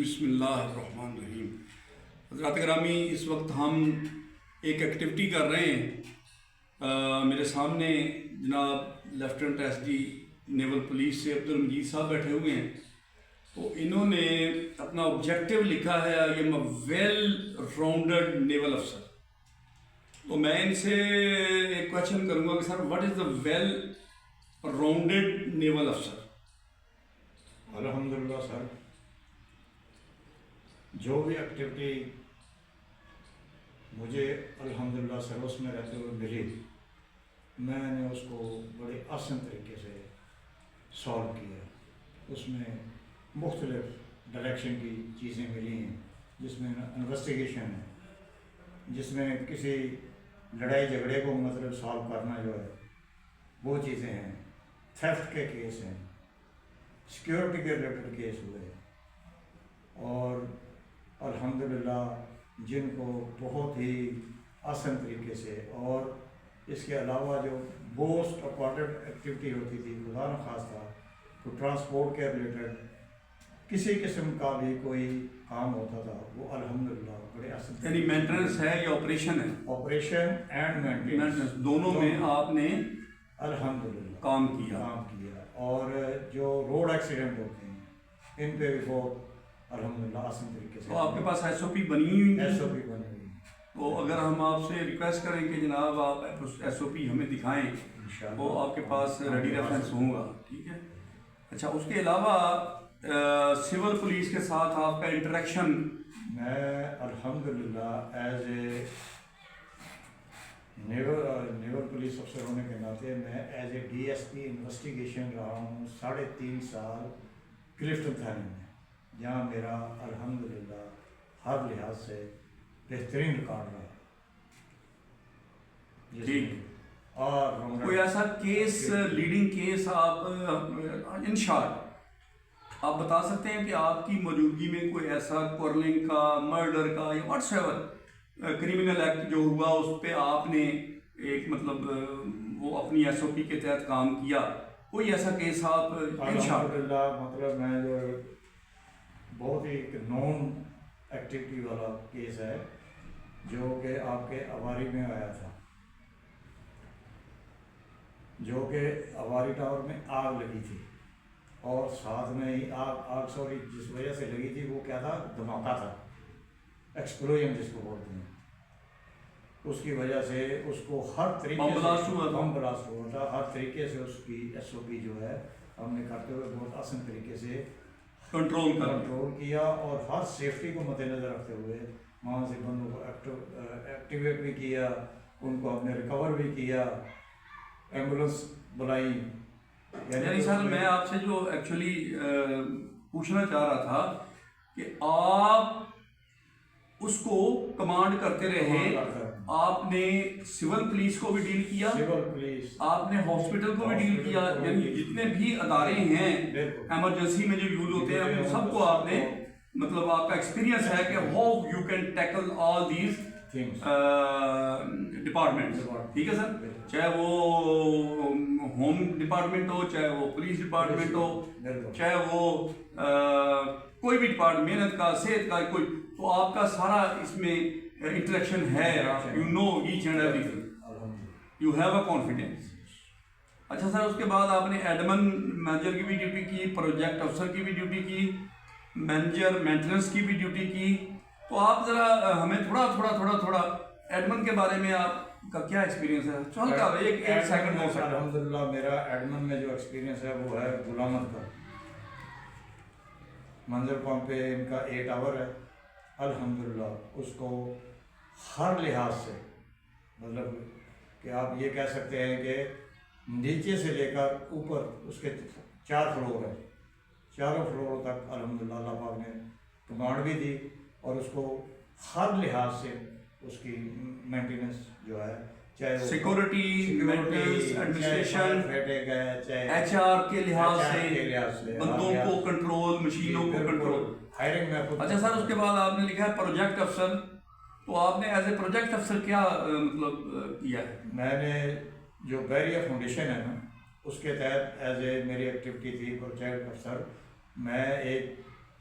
بسم اللہ الرحمن الرحیم۔ حضرات گرامی، اس وقت ہم ایک ایکٹیویٹی کر رہے ہیں۔ میرے سامنے جناب لیفٹیننٹ ایس ڈی نیول پولیس سے عبد المجید صاحب بیٹھے ہوئے ہیں۔ تو انہوں نے اپنا آبجیکٹیو لکھا ہے I am a well rounded naval افسر۔ تو میں ان سے ایک کویشچن کروں گا کہ sir what is the well rounded naval افسر؟ الحمدللہ سر، جو بھی ایکٹیویٹی مجھے الحمدللہ سر اس میں رہتے ہوئے ملی، میں نے اس کو بڑے آسان طریقے سے سالو کیا۔ اس میں مختلف ڈائریکشن کی چیزیں ملی ہیں، جس میں انویسٹیگیشن ہے، جس میں کسی لڑائی جھگڑے کو مطلب سالو کرنا جو ہے وہ چیزیں ہیں، تھیفٹ کے کیس ہیں، سیکیورٹی کے ریلیٹڈ کیس ہوئے، اور الحمدللہ جن کو بہت ہی آسان طریقے سے، اور اس کے علاوہ جو موسٹ امپورٹنٹ ایکٹیویٹی ہوتی تھی خدا نخواستہ تو ٹرانسپورٹ کے ریلیٹڈ کسی قسم کا بھی کوئی کام ہوتا تھا، وہ الحمدللہ بڑے آسان، یعنی مینٹیننس ہے یا آپریشن ہے؟ آپریشن اینڈ مینٹیننس دونوں میں آپ نے الحمدللہ کام کیا۔ اور جو روڈ ایکسیڈنٹ ہوتے ہیں ان پہ بھی بہت الحمدللہ آسان طریقے سے۔ تو آپ کے پاس ایس او پی بنی ہوئی ہے؟ ایس او پی بنی ہوئی ہے۔ تو اگر ہم آپ سے ریکویسٹ کریں کہ جناب آپ ایس او پی ہمیں دکھائیں، انشاءاللہ وہ آپ کے پاس ریڈی ریفرنس ہوگا، ٹھیک ہے؟ اچھا، اس کے علاوہ سول پولیس کے ساتھ آپ کا انٹریکشن؟ میں الحمدللہ ایز اے نیول پولیس افسر ہونے کے ناطے میں as a D S P investigation رہا ہوں 3.5 سال کلفٹن تھانے میں، جہاں میرا الحمدللہ ہر لحاظ سے بہترین ریکارڈ رہا۔ ٹھیک، اور کوئی ایسا کیس، لیڈنگ کیس آپ ان شارٹ آپ بتا سکتے ہیں کہ آپ کی موجودگی میں کوئی ایسا کورلنگ کا، مرڈر کا یا واٹس ایور کریمنل ایکٹ جو ہوا اس پہ آپ نے ایک مطلب وہ اپنی ایس او پی کے تحت کام کیا، کوئی ایسا کیس آپ ان شارٹ؟ الحمدللہ مطلب میں جو بہت ہی ایک نون ایکٹیویٹی والا کیس ہے جو کہ آپ کے اواری میں آیا تھا، جو کہ اواری ٹاور میں آگ لگی تھی، اور ساتھ میں ہی آگ جس وجہ سے لگی تھی وہ کیا تھا، دھماکہ تھا، ایکسپلوژن جس کو بولتے ہیں، اس کی وجہ سے اس کو ہر طریقے سے بم بلاسٹ ہوا تھا، ہر طریقے سے اس کی ایس او پی جو ہے ہم نے کرتے ہوئے بہت آسان طریقے سے کنٹرول کیا، اور ہر سیفٹی کو مد نظر رکھتے ہوئے وہاں سے بندوں کو ایکٹیویٹ بھی کیا، ان کو ہم نے ریکور بھی کیا، ایمبولینس بلائی۔ یعنی سر میں آپ سے جو ایکچولی پوچھنا چاہ رہا تھا کہ آپ اس کو کمانڈ کرتے رہے، آپ نے سول پولیس کو بھی ڈیل کیا، آپ نے ہاسپٹل کو بھی ڈیل کیا، یعنی جتنے بھی ادارے ہیں ایمرجنسی میں جو یوز ہوتے ہیں ان سب کو آپ نے مطلب آپ کا ایکسپیرینس ہے کہ how you can tackle all these departments, ٹھیک ہے سر؟ چاہے وہ ہوم ڈپارٹمنٹ ہو، چاہے وہ پولیس ڈپارٹمنٹ ہو، چاہے وہ کوئی بھی ڈپارٹمنٹ، محنت کا، صحت کا، کوئی، تو آپ کا سارا اس میں انٹریکشن ہے، you know each and everything, you have a confidence. اچھا سر، اس کے بعد آپ نے ایڈمن مینیجر کی بھی ڈیوٹی کی، پروجیکٹ افسر کی بھی ڈیوٹی کی، مینیجر مینٹیننس کی بھی ڈیوٹی کی، تو آپ ذرا ہمیں تھوڑا ایڈمن کے بارے میں آپ کا کیا ایکسپیرینس ہے؟ چل کا ایک سیکنڈ ہو سکتا ہے۔ الحمدللہ میرا ایڈمن میں جو ایکسپیرینس ہے وہ ہے غلامت کا۔ منظر پمپ پہ ان کا 8 آور ہے، الحمدللہ اس کو ہر لحاظ سے مطلب کہ آپ یہ کہہ سکتے ہیں کہ نیچے سے لے کر اوپر اس کے 4 فلور ہیں، چاروں فلوروں تک الحمدللہ اللہ پاک نے کمانڈ بھی دی، اور اس کو ہر لحاظ سے اس کی مینٹیننس جو ہے، چاہے سیکورٹی، مینٹیننس، ایڈمنسٹریشن، چاہے ایچ آر کے لحاظ سے، بندوں کو کنٹرول، مشینوں کو کنٹرول، ہائرنگ میں۔ اچھا سر، اس کے بعد آپ نے لکھا ہے پروجیکٹ افسر، تو آپ نے ایز اے پروجیکٹ افسر کیا مطلب کیا ہے؟ میں نے جو بیریا فاؤنڈیشن ہے نا، اس کے تحت ایز اے میری ایکٹیویٹی تھی پروجیکٹ افسر، میں ایک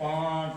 5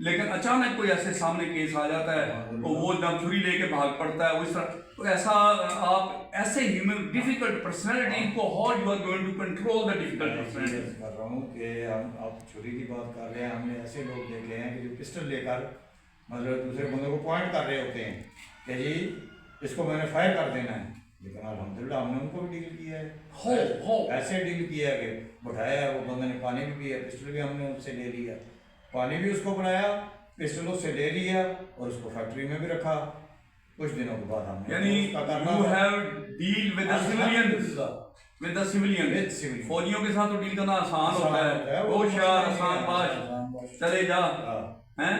لیکن اچانک کوئی ایسے سامنے کیس آ جاتا ہے تو وہ جب چھری لے کے بھاگ پڑتا ہے وہ اس طرح. تو ایسا آپ ایسے ہیومن ڈیفیکلٹ پرسنالٹی کو how you are going to control the difficult personality. کر رہا ہوں کہ ہم آپ چھری کی بات کر رہے ہیں, ہم نے ایسے لوگ دیکھے ہیں کہ جو پسٹل لے کر مطلب دوسرے بندوں کو پوائنٹ کر رہے ہوتے ہیں کہ جی اس کو میں نے فائر کر دینا ہے, لیکن الحمدللہ ہم نے ان کو بھی ڈیل کیا ہے, ایسے ڈیل کیا ہے کہ بٹھایا ہے, وہ بندے نے پانی بھی پیا, پسٹل بھی ہم نے ان سے لے لیا, پانی بھی اس کو بنایا, پسٹل اس سے لے لیا اور اس کو فیکٹری میں بھی رکھا. کچھ دنوں کے بعد ہم نے یعنی you have deal with the civilian فوجیوں کے ساتھ تو ڈیل کرنا آسان ہوتا ہے, ہوشیار آسان باش چلے جا ہیں.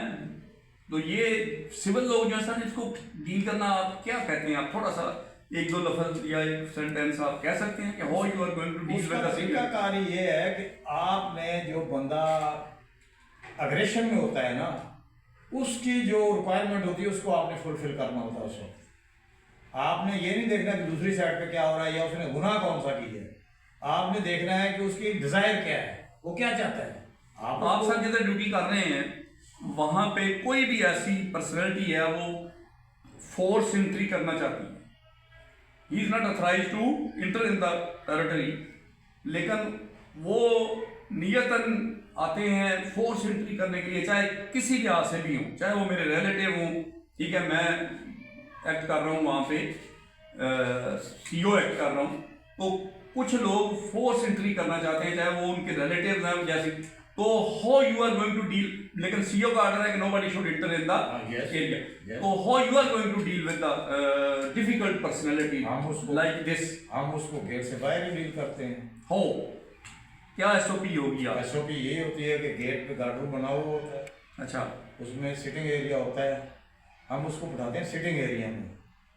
تو یہ سول لوگ جو ہے سر اس کو ڈیل کرنا آپ کیا کہتے ہیں؟ آپ تھوڑا سا ایک دو لفظ یا ایک سینٹینس آپ کہہ سکتے ہیں کہ how you are going to deal with the طریقہ کاری یہ ہے کہ آپ نے جو بندہ اگریشن میں ہوتا ہے نا اس کی جو ریکوائرمنٹ ہوتی ہے اس کو آپ نے فلفل کرنا ہوتا ہے. اس وقت آپ نے یہ نہیں دیکھنا کہ دوسری سائڈ پہ کیا ہو رہا ہے یا اس نے گناہ کون سا کی ہے, آپ نے دیکھنا ہے کہ اس کی ڈیزائر کیا ہے, وہ کیا چاہتا ہے. آپ سر جدھر ڈیوٹی کر رہے ہیں وہاں پہ کوئی بھی ایسی پرسنالٹی ہے وہ فورس انٹری کرنا چاہتی ہے, he is not authorised to enter in the territory, لیکن وہ نیتاً آتے ہیں فورس انٹری کرنے کے لیے, چاہے کسی لحاظ سے بھی ہوں, چاہے وہ میرے ریلیٹیو ہوں. ٹھیک ہے, میں ایکٹ کر رہا ہوں وہاں پہ سی او ایکٹ کر رہا ہوں, تو کچھ لوگ فورس انٹری کرنا چاہتے ہیں چاہے وہ ان کے ریلیٹیوز ہیں جیسے, تو how you are going to deal, لیکن سی او کا آرڈر ہے کہ nobody should enter in the area, تو how you are going to deal with the difficult personality like this. ہم اس کو گیٹ سے باہر ہی ڈیل کرتے ہیں. ہو کیا ایس او پی ہوگی؟ ایس او پی یہی ہوتی ہے کہ گیٹ پہ گارڈ روم بنا ہوا ہوتا ہے, اچھا اس میں سٹنگ ایریا ہوتا ہے, ہم اس کو بٹھاتے ہیں سٹنگ ایریا میں,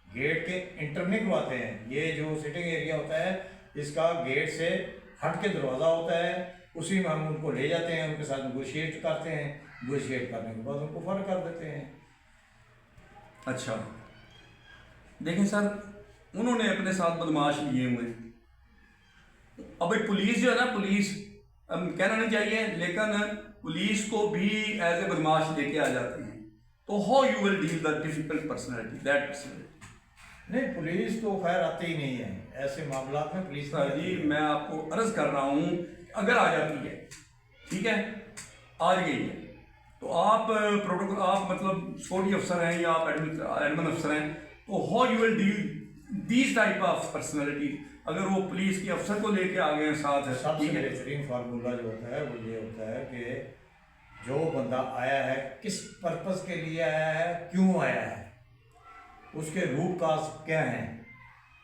گیٹ کے انٹر نہیں کرواتے ہیں. یہ جو سٹنگ ایریا ہوتا ہے اس کا گیٹ سے ہٹ کے دروازہ ہوتا ہے, اسی میں ہم ان کو لے جاتے ہیں, ان کے ساتھ نیگوشیٹ کرتے ہیں, نیگوشیٹ کرنے کے بعد ان کو فرق کر دیتے ہیں. اچھا دیکھیں سر, انہوں نے اپنے ساتھ بدماش لیے ہوئے, اب پولیس جو ہے نا, پولیس کہنا نہیں چاہیے لیکن پولیس کو بھی ایز اے بدماش لے کے آ جاتے ہیں, تو how you will deal the difficult personality that personality. نہیں, پولیس تو خیر آتی ہی نہیں ہے ایسے معاملات میں. پولیس جی میں آپ کو عرض کر رہا ہوں اگر آ جاتی ہے, ٹھیک ہے آ گئی ہے, تو آپ پروٹوکول آپ مطلب سیکورٹی افسر ہیں یا آپ ایڈمن افسر ہیں, تو how you will deal these type of personality. اگر وہ پولیس کے افسر کو لے کے آ گئے ہیں ساتھ, سب سے بہترین فارمولہ جو ہوتا ہے وہ یہ ہوتا ہے کہ جو بندہ آیا ہے کس پرپز کے لیے آیا ہے, کیوں آیا ہے, اس کے روٹ کاز کیا ہیں,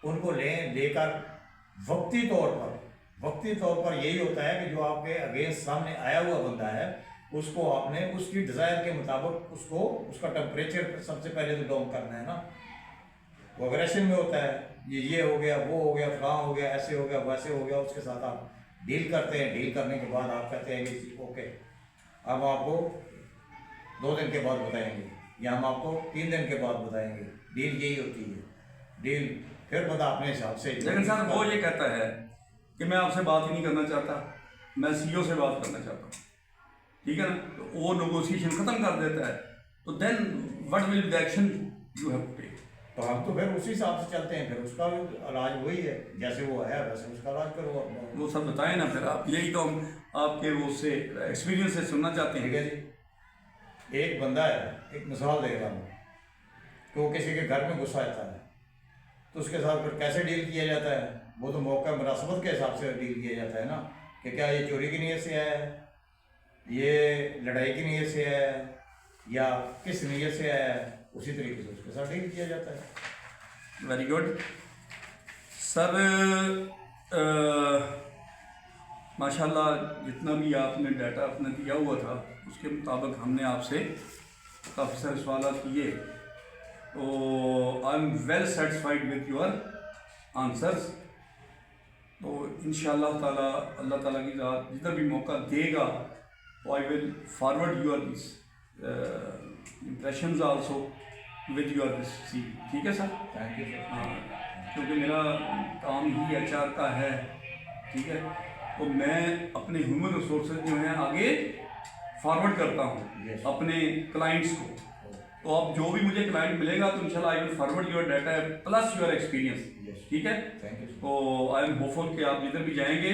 ان کو لے کر وقتی طور پر یہی ہوتا ہے کہ جو آپ کے اگینسٹ سامنے آیا ہوا بندہ ہے اس کو آپ نے اس کی ڈیزائر کے مطابق اس کا ٹمپریچر سب سے پہلے تو ڈاؤن کرنا ہے نا. وہ اگریشن میں ہوتا ہے, یہ ہو گیا, وہ ہو گیا, فلاں ہو گیا, ایسے ہو گیا, ویسے ہو گیا, اس کے ساتھ آپ ڈیل کرتے ہیں. ڈیل کرنے کے بعد آپ کہتے ہیں کہ اوکے ہم آپ کو 2 دن کے بعد بتائیں گے یا ہم آپ کو 3 دن کے بعد بتائیں گے. ڈیل یہی ہوتی ہے. ڈیل پھر بندہ اپنے حساب سے. لیکن سر وہ یہ کہتا ہے کہ میں آپ سے بات ہی نہیں کرنا چاہتا, میں سی او سے بات کرنا چاہتا ہوں, ٹھیک ہے نا, تو وہ نیگوسیشن ختم کر دیتا ہے, تو then what will be the action you have to take. تو ہم تو پھر اسی حساب سے چلتے ہیں, پھر اس کا علاج وہی ہے, جیسے وہ آیا ویسے اس کا علاج کرو. وہ سب بتائیں نا پھر آپ, یہی تو ہم آپ کے وہ سے ایکسپیرینس سے سننا چاہتے ہیں. ٹھیک ہے جی, ایک بندہ ہے, ایک مثال دے رہا ہوں کہ وہ کسی کے گھر میں غصہ آتا ہے, تو اس کے ساتھ پھر کیسے ڈیل کیا جاتا ہے, وہ تو موقع مناسبت کے حساب سے ڈیل کیا جاتا ہے نا, کہ کیا یہ چوری کی نیت سے آیا ہے, یہ لڑائی کی نیت سے آیا ہے, یا کس نیت سے آیا ہے, اسی طریقے سے اس کے ساتھ ڈیل کیا جاتا ہے. ویری گڈ سر, ماشاء اللہ جتنا بھی آپ نے ڈیٹا اپنا دیا ہوا تھا اس کے مطابق ہم نے آپ سے کافی سارے سوالات کیے, تو I am well satisfied with your answers. تو انشاءاللہ تعالیٰ اللہ تعالیٰ کی ذات جتنا بھی موقع دے گا تو I will forward your these impressions also with your dossier. ٹھیک ہے سر, تھینک یو سر. ہاں کیونکہ میرا کام ہی ایچ آر کا ہے, ٹھیک ہے, تو میں اپنے ہیومن ریسورسز جو ہیں آگے فارورڈ کرتا ہوں Yes. اپنے کلائنٹس کو. تو اب جو بھی مجھے کلائنٹ ملے گا تو انشاءاللہ I will forward your data plus your experience. Yes. ٹھیک ہے. Thank you. تو آئی ایم ہوپفل کہ آپ جدھر بھی جائیں گے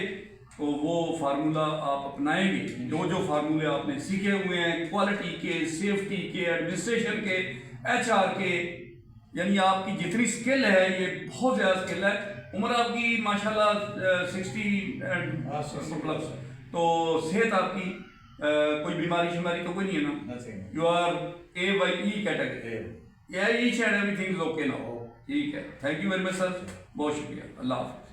تو وہ فارمولہ آپ اپنائیں گے. جو فارمولے آپ نے سیکھے ہوئے ہیں کوالٹی کے, سیفٹی کے, ایڈمنسٹریشن کے, HR کے, یعنی آپ کی جتنی سکل ہے یہ بہت زیادہ سکل ہے. عمر آپ کی ماشاءاللہ 60 پلس, تو صحت آپ کی کوئی بیماری شماری تو کوئی نہیں ہے نا؟ Nothing. You are AYE category. Yeah. Each and everything is okay نا. ٹھیک ہے. Thank you very much sir, بہت شکریہ. اللہ حافظ.